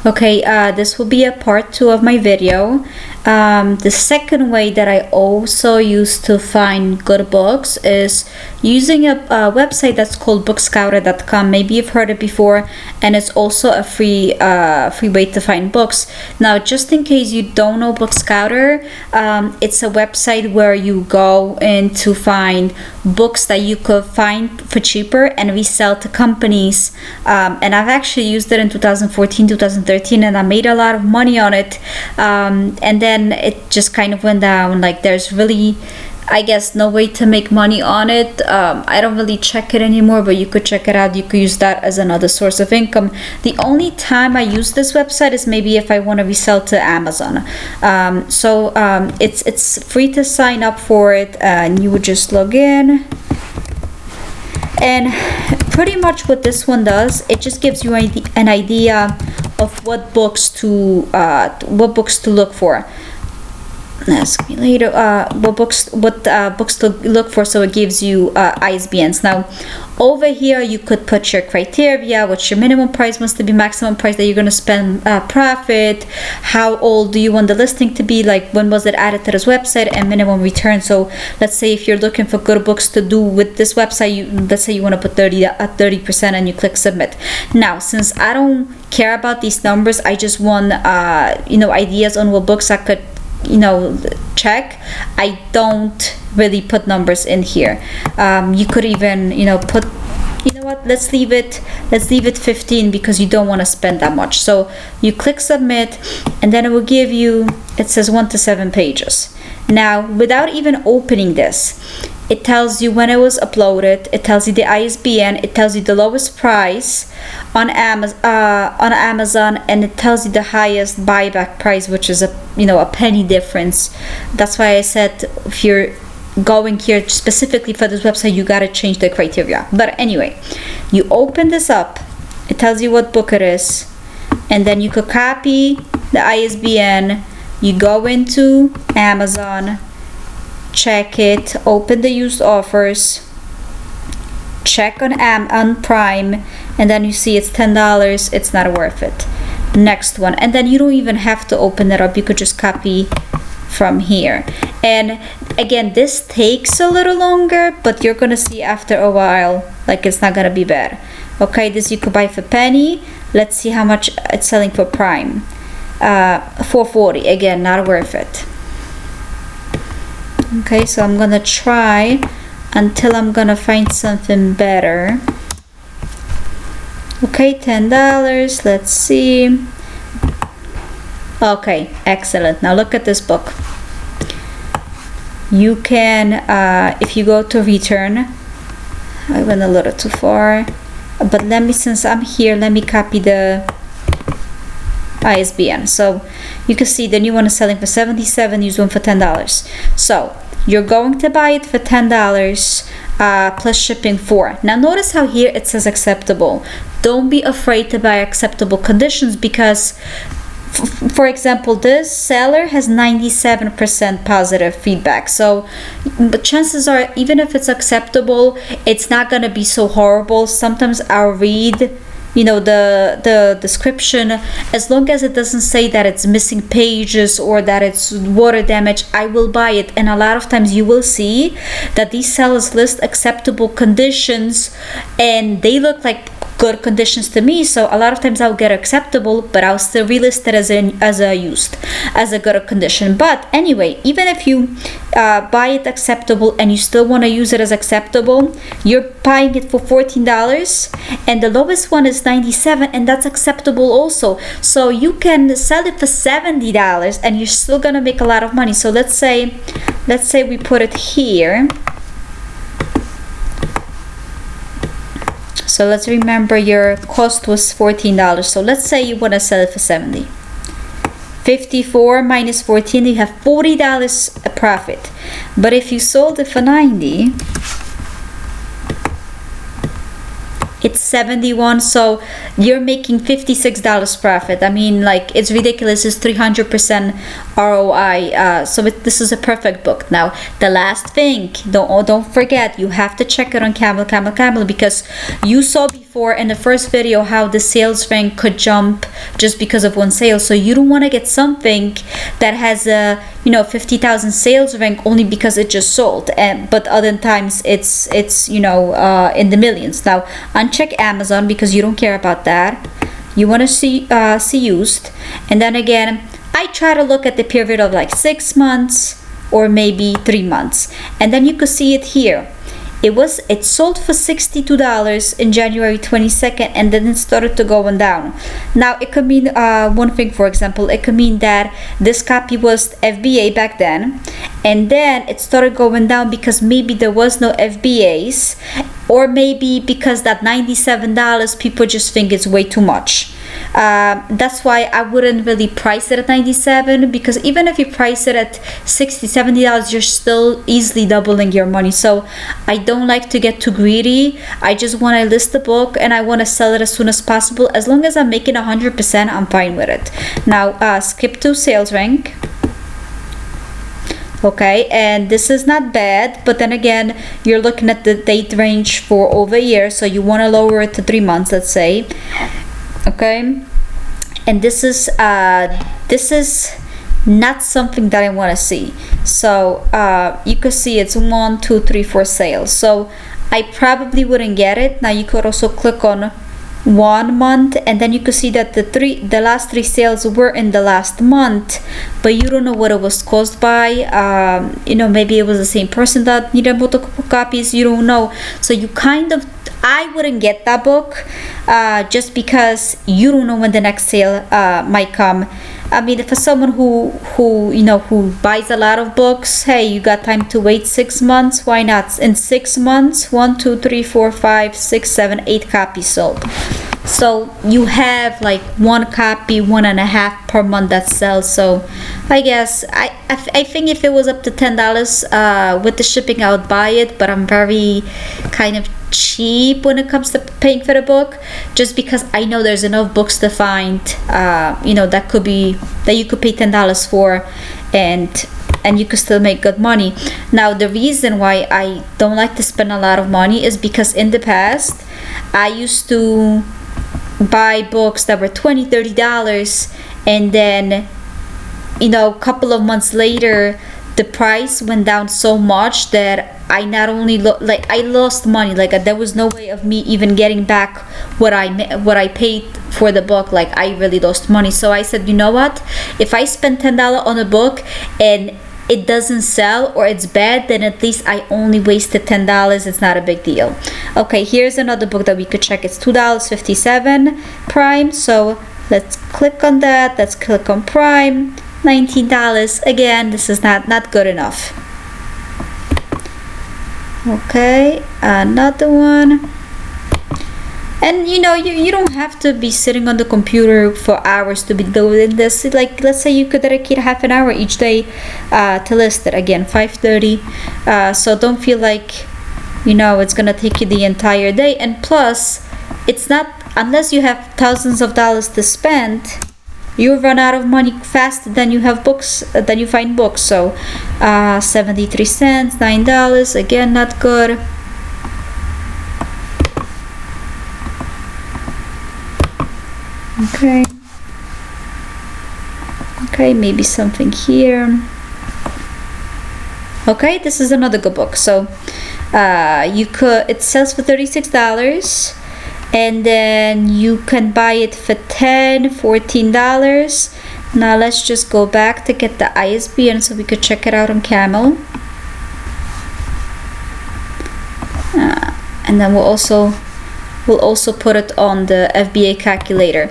Okay, this will be a part 2 of my video. The second way that I also use to find good books is using a website that's called bookscouter.com. Maybe you've heard it before, and it's also a free way to find books. Now, just in case you don't know Bookscouter, it's a website where you go in to find books that you could find for cheaper and resell to companies. And I've actually used it in 2014, 2013, and I made a lot of money on it. And then it just kind of went down. Like, there's really, I guess, no way to make money on it. I don't really check it anymore, but you could check it out. You could use that as another source of income. The only time I use this website is maybe if I want to resell to Amazon. It's free to sign up for it, and you would just log in. And pretty much what this one does, it just gives you an idea of what books to look for. Ask me later what books to look for, so it gives you ISBNs. Now over here you could put your criteria, what's your minimum price, what's to be maximum price that you're going to spend profit, how old do you want the listing to be, like when was it added to this website, and minimum return. So let's say if you're looking for good books to do with this website, let's say you want to put 30% and you click submit. Now, since I don't care about these numbers, I just want ideas on what books I could check. I don't really put numbers in here. You could even put, let's leave it 15 because you don't want to spend that much. So you click submit, and then it will give you, it says 1 to 7 pages. Now, without even opening this, it tells you when it was uploaded, it tells you the ISBN, it tells you the lowest price on Amazon, and it tells you the highest buyback price, which is a penny difference. That's why I said if you're going here specifically for this website, you gotta change the criteria. But anyway, you open this up, it tells you what book it is, and then you could copy the ISBN. You go into Amazon, check it, open the used offers, check on Prime, and then you see it's $10. It's not worth it. Next one, and then you don't even have to open it up. You could just copy from here. And again, this takes a little longer, but you're gonna see after a while, like, it's not gonna be bad. Okay, this you could buy for penny. Let's see how much it's selling for Prime. $4.40. Again, not worth it. Okay, so I'm gonna try until I'm gonna find something better. Okay, $10. Let's see. Okay, excellent. Now look at this book. You can, if you go to return, I went a little too far, but since I'm here, let me copy the ISBN. So you can see the new one is selling for $77, used one for $10. So you're going to buy it for $10 plus shipping $4. Now notice how here it says acceptable. Don't be afraid to buy acceptable conditions, because for example, this seller has 97% positive feedback. So but chances are, even if it's acceptable, it's not going to be so horrible. Sometimes I'll read the description, as long as it doesn't say that it's missing pages or that it's water damage, I will buy it. And a lot of times you will see that these sellers list acceptable conditions and they look like good conditions to me, so a lot of times I'll get acceptable, but I'll still relist it as a good condition. But anyway, even if you buy it acceptable and you still want to use it as acceptable, you're buying it for $14, and the lowest one is $97, and that's acceptable also. So you can sell it for $70 and you're still gonna make a lot of money. So let's say we put it here. So let's remember your cost was $14. So let's say you want to sell it for $70. 54 minus 14, you have $40 a profit. But if you sold it for $90, it's 71, so you're making $56 profit. I mean, like, it's ridiculous. It's 300% ROI. So this is a perfect book. Now, the last thing, don't forget, you have to check it on Camel, because you saw before before in the first video how the sales rank could jump just because of one sale. So you don't want to get something that has a 50,000 sales rank only because it just sold, but other times it's in the millions. Now uncheck Amazon because you don't care about that. You want to see used, and then again I try to look at the period of like 6 months or maybe 3 months, and then you could see it here. It sold for $62 in January 22nd, and then it started to going down. Now it could mean one thing. For example, it could mean that this copy was FBA back then, and then it started going down because maybe there was no FBAs, or maybe because that $97 people just think it's way too much. That's why I wouldn't really price it at $97, because even if you price it at $60-$70, you're still easily doubling your money. So I don't like to get too greedy. I just want to list the book and I want to sell it as soon as possible. As long as I'm making 100%, I'm fine with it. Now skip to sales rank. Okay, and this is not bad, but then again you're looking at the date range for over a year, so you want to lower it to 3 months, let's say. Okay, and this is not something that I want to see. So you could see it's 1, 2, 3, 4 sales, so I probably wouldn't get it. Now you could also click on 1 month, and then you could see that the last 3 sales were in the last month, but you don't know what it was caused by. Maybe it was the same person that needed multiple copies, you don't know. So I wouldn't get that book just because you don't know when the next sale might come. I mean, for someone who buys a lot of books, hey, you got time to wait 6 months, why not? In 6 months, 1, 2, 3, 4, 5, 6, 7, 8 copies sold. So you have like 1 copy, 1.5 per month that sells. So I guess I think if it was up to $10 with the shipping, I would buy it, but I'm very kind of cheap when it comes to paying for the book, just because I know there's enough books to find that you could pay $10 for, and you could still make good money. Now the reason why I don't like to spend a lot of money is because in the past I used to buy books that were $20-$30, and then a couple of months later the price went down so much that I not only I lost money. Like there was no way of me even getting back what I paid for the book. Like I really lost money. So I said, you know what? If I spend $10 on a book and it doesn't sell or it's bad, then at least I only wasted $10. It's not a big deal. Okay, here's another book that we could check. It's $2.57 Prime. So let's click on that. Let's click on Prime. $19. Again, this is not good enough. Okay, another one. And you don't have to be sitting on the computer for hours to be doing this. Like, let's say you could dedicate half an hour each day to list it. Again, 5:30. So don't feel like it's gonna take you the entire day. And plus, it's not, unless you have thousands of dollars to spend, you run out of money faster than you have books, than you find books. So 73 cents, $9. Again, not good. Okay, maybe something here. Okay, this is another good book. So it sells for $36, and then you can buy it for $10, $14. Now let's just go back to get the ISBN so we could check it out on Camel. And then we'll also put it on the FBA calculator.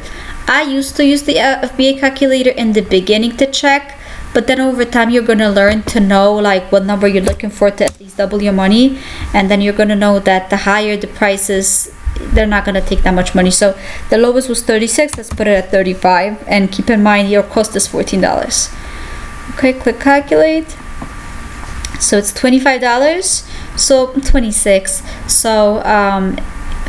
I used to use the FBA calculator in the beginning to check, but then over time you're gonna learn to know like what number you're looking for to at least double your money, and then you're gonna know that the higher the prices, they're not gonna take that much money. So the lowest was 36. Let's put it at 35, and keep in mind your cost is $14. Okay, click calculate. So it's $25. So 26. So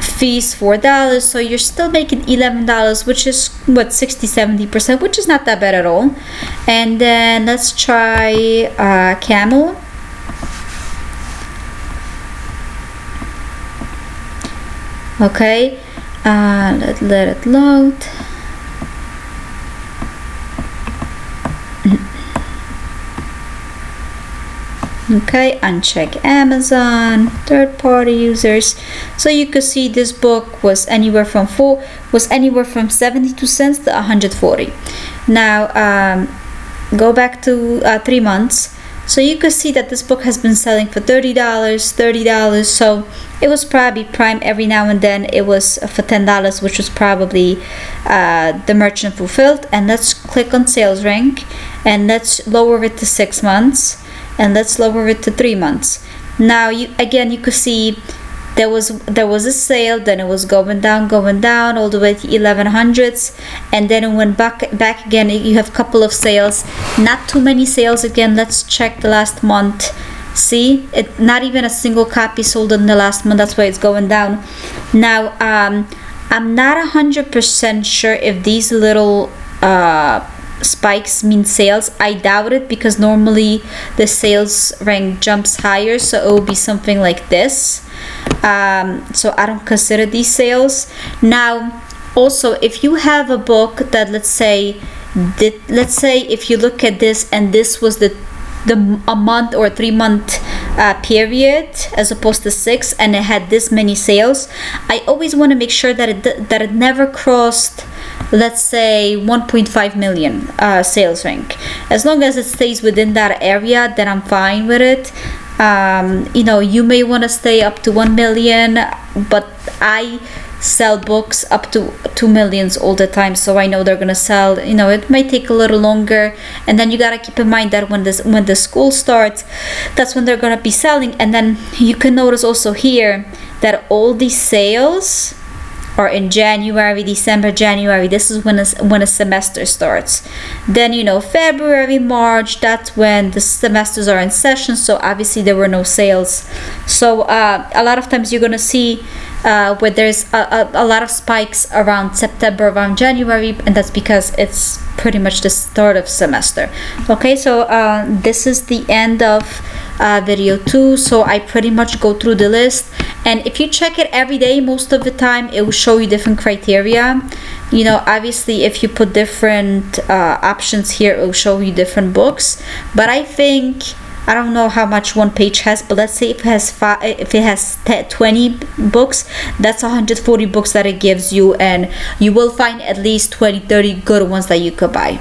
fees $4. So you're still making $11, which is what, 60-70%, which is not that bad at all. And then let's try Camel. Okay, Let it load. Okay, uncheck Amazon, third-party users. So you could see this book was anywhere from 72 cents to 140. Now go back to 3 months. So you could see that this book has been selling for $30. So it was probably prime. Every now and then it was for $10, which was probably the merchant fulfilled. And let's click on sales rank, and let's lower it to 6 months, and let's lower it to 3 months. Now you could see there was a sale, then it was going down all the way to 1100s, and then it went back again. You have a couple of sales, not too many sales again. Let's check the last month. See, it not even a single copy sold in the last month. That's why it's going down. Now I'm not 100% sure if these little spikes mean sales. I doubt it, because normally the sales rank jumps higher, so it will be something like this. So I don't consider these sales. Now also, if you have a book that let's say if you look at this and this was a month or 3 month period as opposed to 6, and it had this many sales, I always want to make sure that it never crossed, let's say, 1.5 million sales rank. As long as it stays within that area, then I'm fine with it. You may want to stay up to 1 million, but I sell books up to 2 millions all the time, so I know they're gonna sell. It might take a little longer, and then you gotta keep in mind that when the school starts, that's when they're gonna be selling. And then you can notice also here that all these sales are in January, December, January. This is when a semester starts. Then February, March, that's when the semesters are in session, so obviously there were no sales. So a lot of times you're gonna see where there's a lot of spikes around September, around January, and that's because it's pretty much the start of semester. Okay, so this is the end of video 2. So I pretty much go through the list, and if you check it every day, most of the time it will show you different criteria. Obviously if you put different options here, it will show you different books. But I don't know how much one page has, but let's say if it has 20 books, that's 140 books that it gives you, and you will find at least 20-30 good ones that you could buy.